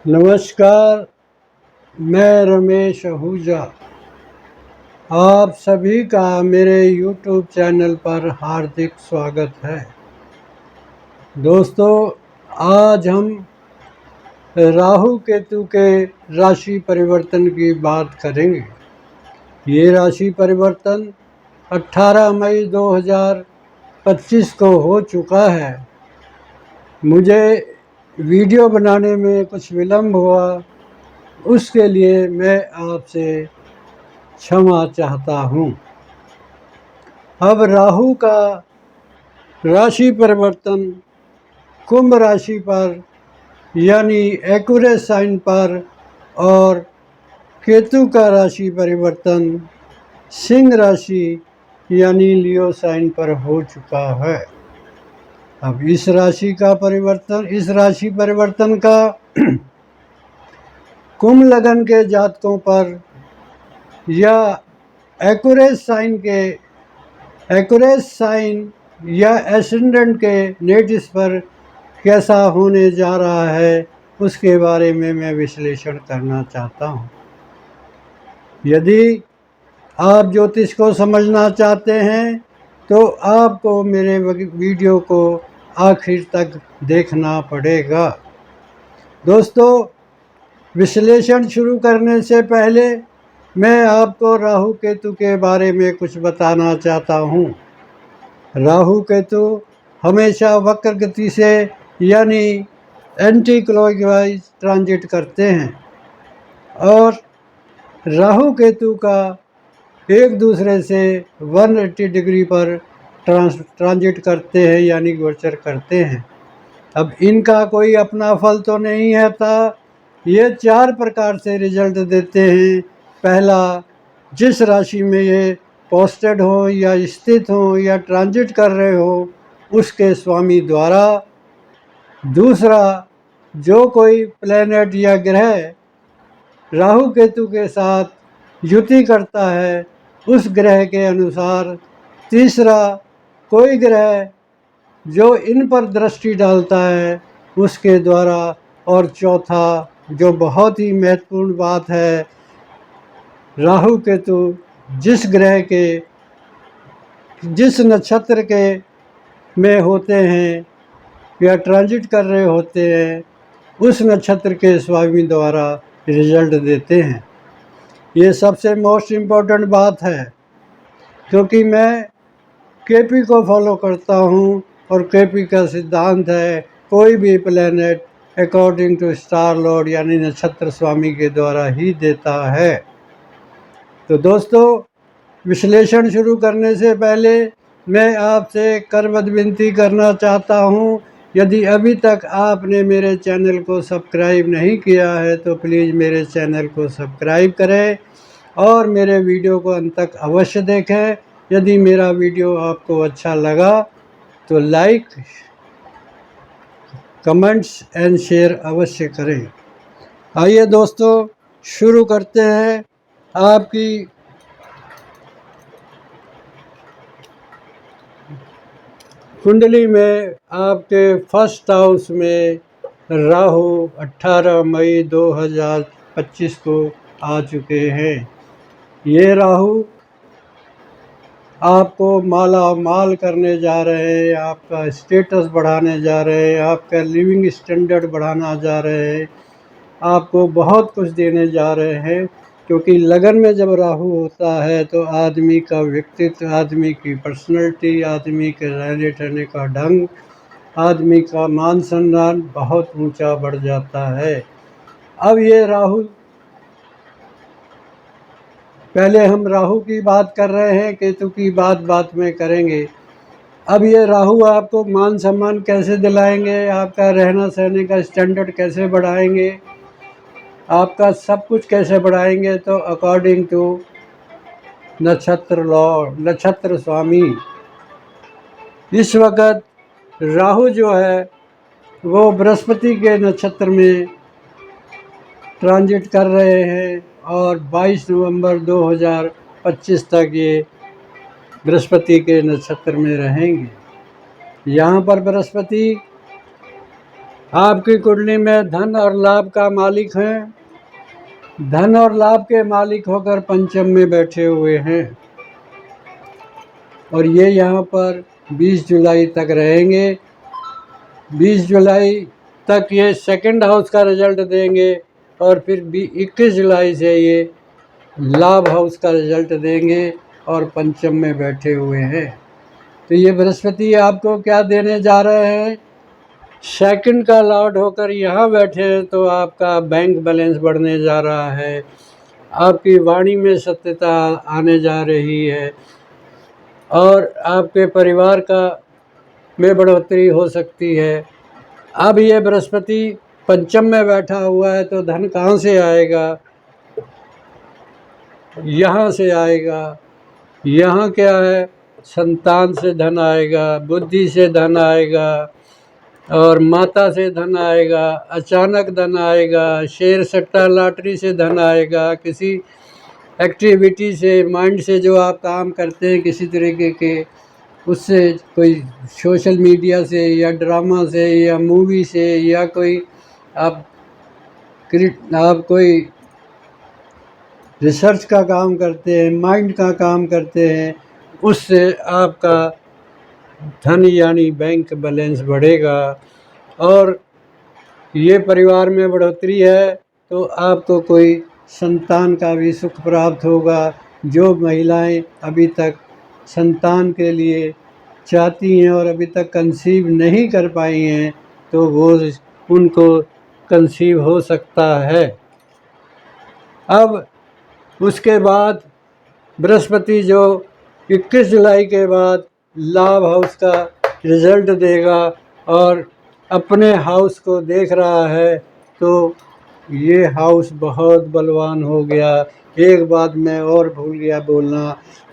नमस्कार, मैं रमेश आहूजा। आप सभी का मेरे YouTube चैनल पर हार्दिक स्वागत है। दोस्तों, आज हम राहु केतु के राशि परिवर्तन की बात करेंगे। ये राशि परिवर्तन 18 मई 2025 को हो चुका है। मुझे वीडियो बनाने में कुछ विलम्ब हुआ, उसके लिए मैं आपसे क्षमा चाहता हूँ। अब राहु का राशि परिवर्तन कुंभ राशि पर यानी एक्वेरियस साइन पर और केतु का राशि परिवर्तन सिंह राशि यानी लियो साइन पर हो चुका है। अब इस राशि परिवर्तन का कुंभ लगन के जातकों पर या एक्वेरियस साइन या एसेंडेंट के नेटिव्स पर कैसा होने जा रहा है, उसके बारे में मैं विश्लेषण करना चाहता हूँ। यदि आप ज्योतिष को समझना चाहते हैं तो आपको मेरे वीडियो को आखिर तक देखना पड़ेगा। दोस्तों, विश्लेषण शुरू करने से पहले मैं आपको राहु केतु के बारे में कुछ बताना चाहता हूँ। राहु केतु हमेशा वक्र गति से यानी एंटी क्लॉकवाइज ट्रांजिट करते हैं और राहु केतु का एक दूसरे से 180 डिग्री पर ट्रांजिट करते हैं यानी गोचर करते हैं। अब इनका कोई अपना फल तो नहीं है था। ये 4 प्रकार से रिजल्ट देते हैं। पहला, जिस राशि में ये पोस्टेड हो या स्थित हो या ट्रांजिट कर रहे हो उसके स्वामी द्वारा। दूसरा, जो कोई प्लैनेट या ग्रह राहु केतु के साथ युति करता है उस ग्रह के अनुसार। तीसरा, कोई ग्रह जो इन पर दृष्टि डालता है उसके द्वारा। और चौथा, जो बहुत ही महत्वपूर्ण बात है, राहु केतु जिस नक्षत्र के में होते हैं या ट्रांजिट कर रहे होते हैं उस नक्षत्र के स्वामी द्वारा रिजल्ट देते हैं। ये सबसे मोस्ट इम्पोर्टेंट बात है, क्योंकि मैं केपी को फॉलो करता हूँ और केपी का सिद्धांत है कोई भी planet according to star lord यानी नक्षत्र स्वामी के द्वारा ही देता है। तो दोस्तों, विश्लेषण शुरू करने से पहले मैं आपसे करबद्ध विनती करना चाहता हूँ, यदि अभी तक आपने मेरे चैनल को सब्सक्राइब नहीं किया है तो प्लीज़ मेरे चैनल को सब्सक्राइब करें और मेरे वीडियो को अंत तक अवश्य देखें। यदि मेरा वीडियो आपको अच्छा लगा तो लाइक, कमेंट्स एंड शेयर अवश्य करें। आइए दोस्तों, शुरू करते हैं। आपकी कुंडली में आपके फर्स्ट हाउस में राहु 18 मई 2025 को आ चुके हैं। ये राहु आपको माला माल करने जा रहे हैं, आपका स्टेटस बढ़ाने जा रहे हैं, आपका लिविंग स्टैंडर्ड बढ़ाना जा रहे हैं, आपको बहुत कुछ देने जा रहे हैं। क्योंकि लगन में जब राहु होता है तो आदमी का व्यक्तित्व, आदमी की पर्सनैलिटी, आदमी के रहने ठहरने का ढंग, आदमी का मान सम्मान बहुत ऊंचा बढ़ जाता है। अब ये राहु, पहले हम राहु की बात कर रहे हैं, केतु की बात में करेंगे। अब ये राहु आपको मान सम्मान कैसे दिलाएंगे, आपका रहना सहने का स्टैंडर्ड कैसे बढ़ाएंगे, आपका सब कुछ कैसे बढ़ाएंगे, तो अकॉर्डिंग टू नक्षत्र लॉर्ड, नक्षत्र स्वामी, इस वक्त राहु जो है वो बृहस्पति के नक्षत्र में ट्रांजिट कर रहे हैं और 22 नवंबर 2025 तक ये बृहस्पति के नक्षत्र में रहेंगे। यहाँ पर बृहस्पति आपकी कुंडली में धन और लाभ का मालिक हैं, धन और लाभ के मालिक होकर पंचम में बैठे हुए हैं और ये यहाँ पर 20 जुलाई तक रहेंगे। 20 जुलाई तक ये सेकंड हाउस का रिजल्ट देंगे और फिर 21 जुलाई से ये लाभ हाउस का रिजल्ट देंगे और पंचम में बैठे हुए हैं। तो ये बृहस्पति आपको क्या देने जा रहे हैं? सेकंड का लॉर्ड होकर यहाँ बैठे हैं तो आपका बैंक बैलेंस बढ़ने जा रहा है, आपकी वाणी में सत्यता आने जा रही है और आपके परिवार का में बढ़ोतरी हो सकती है। अब ये बृहस्पति पंचम में बैठा हुआ है तो धन कहाँ से आएगा? यहाँ से आएगा। यहाँ क्या है? संतान से धन आएगा, बुद्धि से धन आएगा और माता से धन आएगा, अचानक धन आएगा, शेयर सट्टा लॉटरी से धन आएगा, किसी एक्टिविटी से, माइंड से जो आप काम करते हैं किसी तरीके के, उससे, कोई सोशल मीडिया से या ड्रामा से या मूवी से या कोई आप कोई रिसर्च का काम करते हैं, माइंड का काम करते हैं, उससे आपका धन यानी बैंक बैलेंस बढ़ेगा और ये परिवार में बढ़ोतरी है तो आपको कोई संतान का भी सुख प्राप्त होगा। जो महिलाएं अभी तक संतान के लिए चाहती हैं और अभी तक कंसीव नहीं कर पाई हैं तो वो उनको कंसीव हो सकता है। अब उसके बाद बृहस्पति जो 21 जुलाई के बाद लाभ हाउस का रिजल्ट देगा और अपने हाउस को देख रहा है तो ये हाउस बहुत बलवान हो गया। एक बात मैं और भूल गया बोलना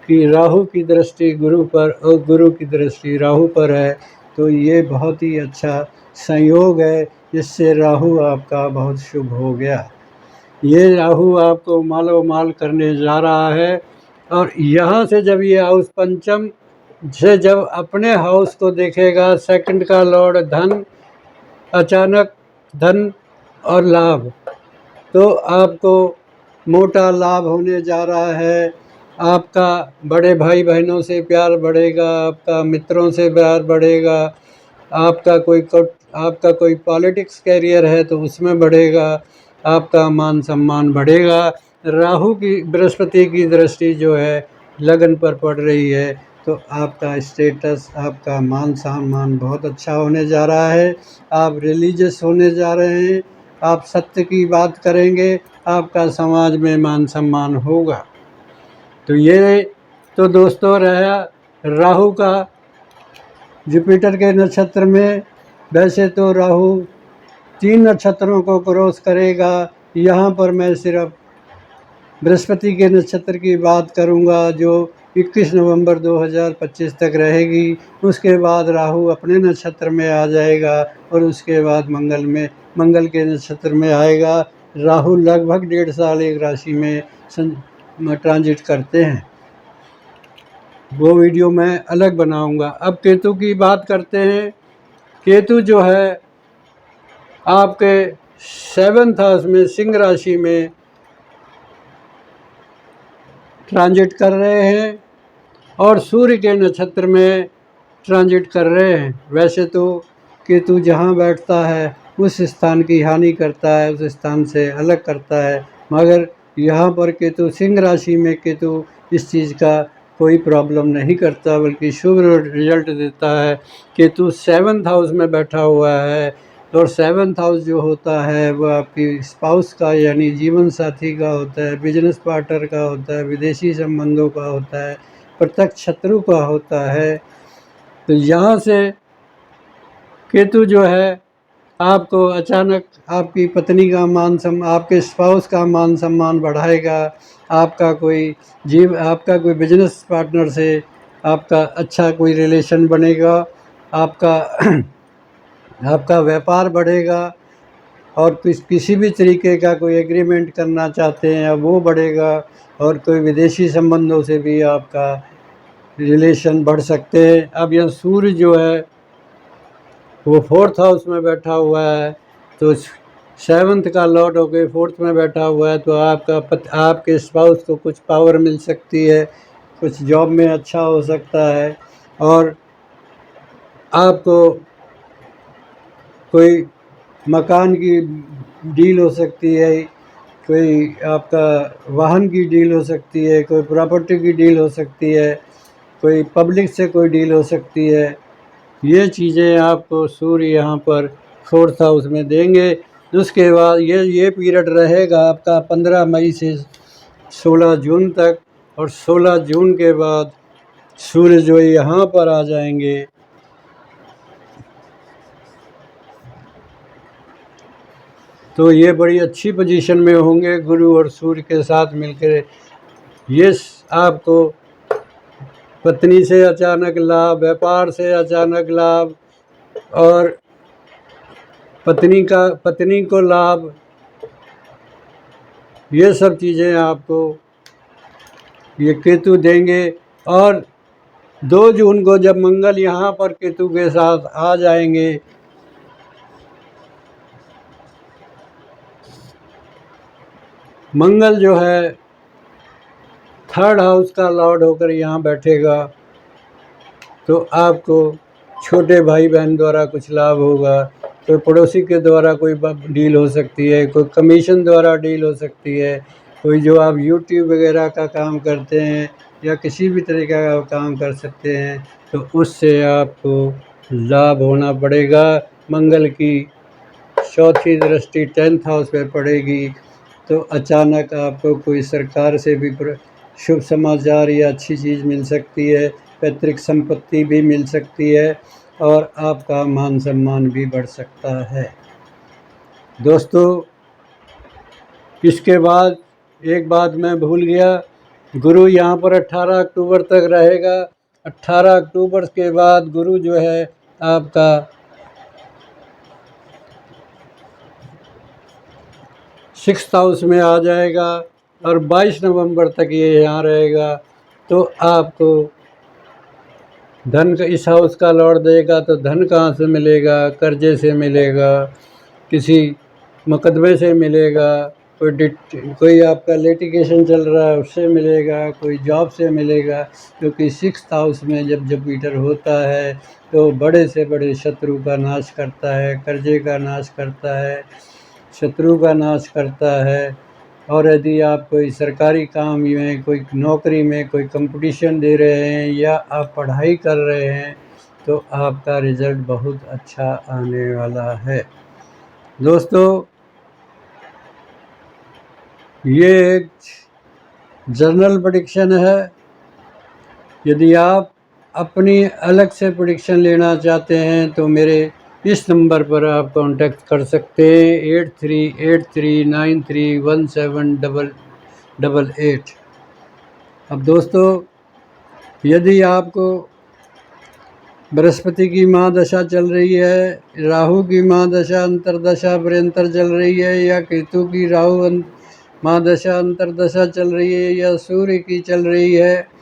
कि राहु की दृष्टि गुरु पर और गुरु की दृष्टि राहु पर है तो ये बहुत ही अच्छा संयोग है, जिससे राहु आपका बहुत शुभ हो गया। ये राहु आपको मालो माल करने जा रहा है और यहाँ से जब ये हाउस पंचम से जब अपने हाउस को देखेगा, सेकंड का लॉर्ड धन, अचानक धन और लाभ, तो आपको मोटा लाभ होने जा रहा है। आपका बड़े भाई बहनों से प्यार बढ़ेगा, आपका मित्रों से प्यार बढ़ेगा, आपका कोई पॉलिटिक्स कैरियर है तो उसमें बढ़ेगा, आपका मान सम्मान बढ़ेगा। राहु की बृहस्पति की दृष्टि जो है लगन पर पड़ रही है तो आपका स्टेटस, आपका मान सम्मान बहुत अच्छा होने जा रहा है। आप रिलीजियस होने जा रहे हैं, आप सत्य की बात करेंगे, आपका समाज में मान सम्मान होगा। तो ये तो दोस्तों रहा राहु का जुपिटर के नक्षत्र में। वैसे तो राहु 3 नक्षत्रों को क्रॉस करेगा, यहाँ पर मैं सिर्फ बृहस्पति के नक्षत्र की बात करूँगा जो 21 नवंबर 2025 तक रहेगी। उसके बाद राहु अपने नक्षत्र में आ जाएगा और उसके बाद मंगल के नक्षत्र में आएगा। राहु लगभग 1.5 साल एक राशि में ट्रांजिट करते हैं, वो वीडियो मैं अलग बनाऊंगा। अब केतु की बात करते हैं। केतु जो है आपके 7th हाउस में सिंह राशि में ट्रांजिट कर रहे हैं और सूर्य के नक्षत्र में ट्रांजिट कर रहे हैं। वैसे तो केतु जहाँ बैठता है उस स्थान की हानि करता है, उस स्थान से अलग करता है, मगर यहाँ पर केतु सिंह राशि में केतु इस चीज़ का कोई प्रॉब्लम नहीं करता बल्कि शुभ रिजल्ट देता है। केतु 7th हाउस में बैठा हुआ है और 7th हाउस जो होता है वह आपकी स्पाउस का यानी जीवन साथी का होता है, बिजनेस पार्टनर का होता है, विदेशी संबंधों का होता है, प्रत्यक्ष शत्रु का होता है। तो यहाँ से केतु जो है आपको अचानक आपकी पत्नी का आपके स्पाउस का मान सम्मान बढ़ाएगा। आपका कोई बिजनेस पार्टनर से आपका अच्छा कोई रिलेशन बनेगा, आपका व्यापार बढ़ेगा और किसी भी तरीके का कोई एग्रीमेंट करना चाहते हैं वो बढ़ेगा और कोई विदेशी संबंधों से भी आपका रिलेशन बढ़ सकते हैं। अब यह सूर्य जो है वो 4th हाउस में बैठा हुआ है, तो 7th का लॉर्ड होके 4th में बैठा हुआ है, तो आपके स्पाउस को कुछ पावर मिल सकती है, कुछ जॉब में अच्छा हो सकता है, और आपको कोई मकान की डील हो सकती है, कोई आपका वाहन की डील हो सकती है, कोई प्रॉपर्टी की डील हो सकती है, कोई पब्लिक से कोई डील हो सकती है। ये चीज़ें आपको सूर्य यहाँ पर 4th हाउस में देंगे। उसके बाद ये पीरियड रहेगा आपका 15 मई से 16 जून तक, और 16 जून के बाद सूर्य जो यहाँ पर आ जाएंगे। तो ये बड़ी अच्छी पोजीशन में होंगे गुरु और सूर्य के साथ मिलकर। ये आपको पत्नी से अचानक लाभ, व्यापार से अचानक लाभ, और पत्नी को लाभ, ये सब चीज़ें आपको ये केतु देंगे। और 2 जून को जब मंगल यहाँ पर केतु के साथ आ जाएंगे, मंगल जो है 3rd हाउस का लॉर्ड होकर यहाँ बैठेगा, तो आपको छोटे भाई बहन द्वारा कुछ लाभ होगा, कोई पड़ोसी के द्वारा कोई डील हो सकती है, कोई कमीशन द्वारा डील हो सकती है, कोई जो आप यूट्यूब वगैरह का काम करते हैं या किसी भी तरीके का काम कर सकते हैं, तो उससे आपको लाभ होना पड़ेगा। मंगल की 4थी दृष्टि 10th हाउस पर पड़ेगी, तो अचानक आपको कोई सरकार से भी शुभ समाचार या अच्छी चीज़ मिल सकती है, पैतृक संपत्ति भी मिल सकती है, और आपका मान सम्मान भी बढ़ सकता है। दोस्तों, इसके बाद एक बात मैं भूल गया, गुरु यहाँ पर 18 अक्टूबर तक रहेगा। 18 अक्टूबर के बाद गुरु जो है आपका 6th हाउस में आ जाएगा, और 22 नवंबर तक ये यहाँ रहेगा। तो आपको धन का इस हाउस का लॉर्ड देगा, तो धन कहाँ से मिलेगा? कर्जे से मिलेगा, किसी मुकदमे से मिलेगा, कोई आपका लिटिगेशन चल रहा है उससे मिलेगा, कोई जॉब से मिलेगा। क्योंकि 6th हाउस में जब जुपिटर होता है तो बड़े से बड़े शत्रु का नाश करता है, कर्जे का नाश करता है, शत्रु का नाश करता है। और यदि आप कोई सरकारी काम में, कोई नौकरी में कोई कंपटीशन दे रहे हैं या आप पढ़ाई कर रहे हैं, तो आपका रिज़ल्ट बहुत अच्छा आने वाला है। दोस्तों, ये एक जनरल प्रेडिक्शन है। यदि आप अपनी अलग से प्रेडिक्शन लेना चाहते हैं तो मेरे इस नंबर पर आप कांटेक्ट कर सकते हैं 8383931788। अब दोस्तों, यदि आपको बृहस्पति की महादशा चल रही है, राहु की महादशा अंतरदशा पर्यंतर चल रही है, या केतु की राहु महादशा अंतरदशा चल रही है, या सूर्य की चल रही है,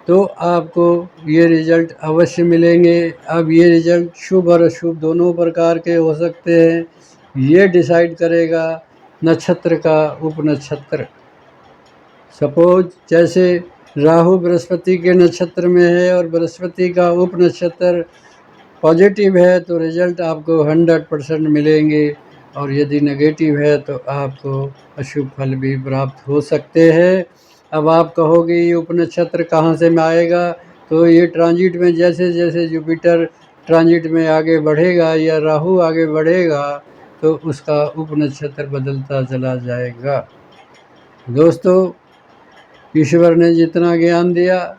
तो आपको ये रिज़ल्ट अवश्य मिलेंगे। अब ये रिज़ल्ट शुभ और अशुभ दोनों प्रकार के हो सकते हैं। ये डिसाइड करेगा नक्षत्र का उपनक्षत्र। सपोज जैसे राहु बृहस्पति के नक्षत्र में है और बृहस्पति का उपनक्षत्र पॉजिटिव है, तो रिज़ल्ट आपको 100% मिलेंगे, और यदि नेगेटिव है तो आपको अशुभ फल भी प्राप्त हो सकते हैं। अब आप कहोगे ये उपनक्षत्र कहाँ से में आएगा? तो ये ट्रांजिट में जैसे जैसे जुपिटर ट्रांजिट में आगे बढ़ेगा या राहु आगे बढ़ेगा, तो उसका उपनक्षत्र बदलता चला जाएगा। दोस्तों, ईश्वर ने जितना ज्ञान दिया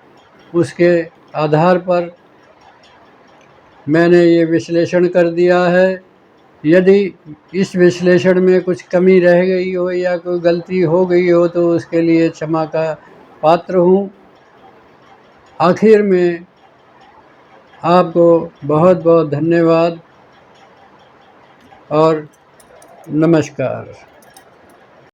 उसके आधार पर मैंने ये विश्लेषण कर दिया है। यदि इस विश्लेषण में कुछ कमी रह गई हो या कोई गलती हो गई हो तो उसके लिए क्षमा का पात्र हूँ। आखिर में आपको बहुत बहुत धन्यवाद और नमस्कार।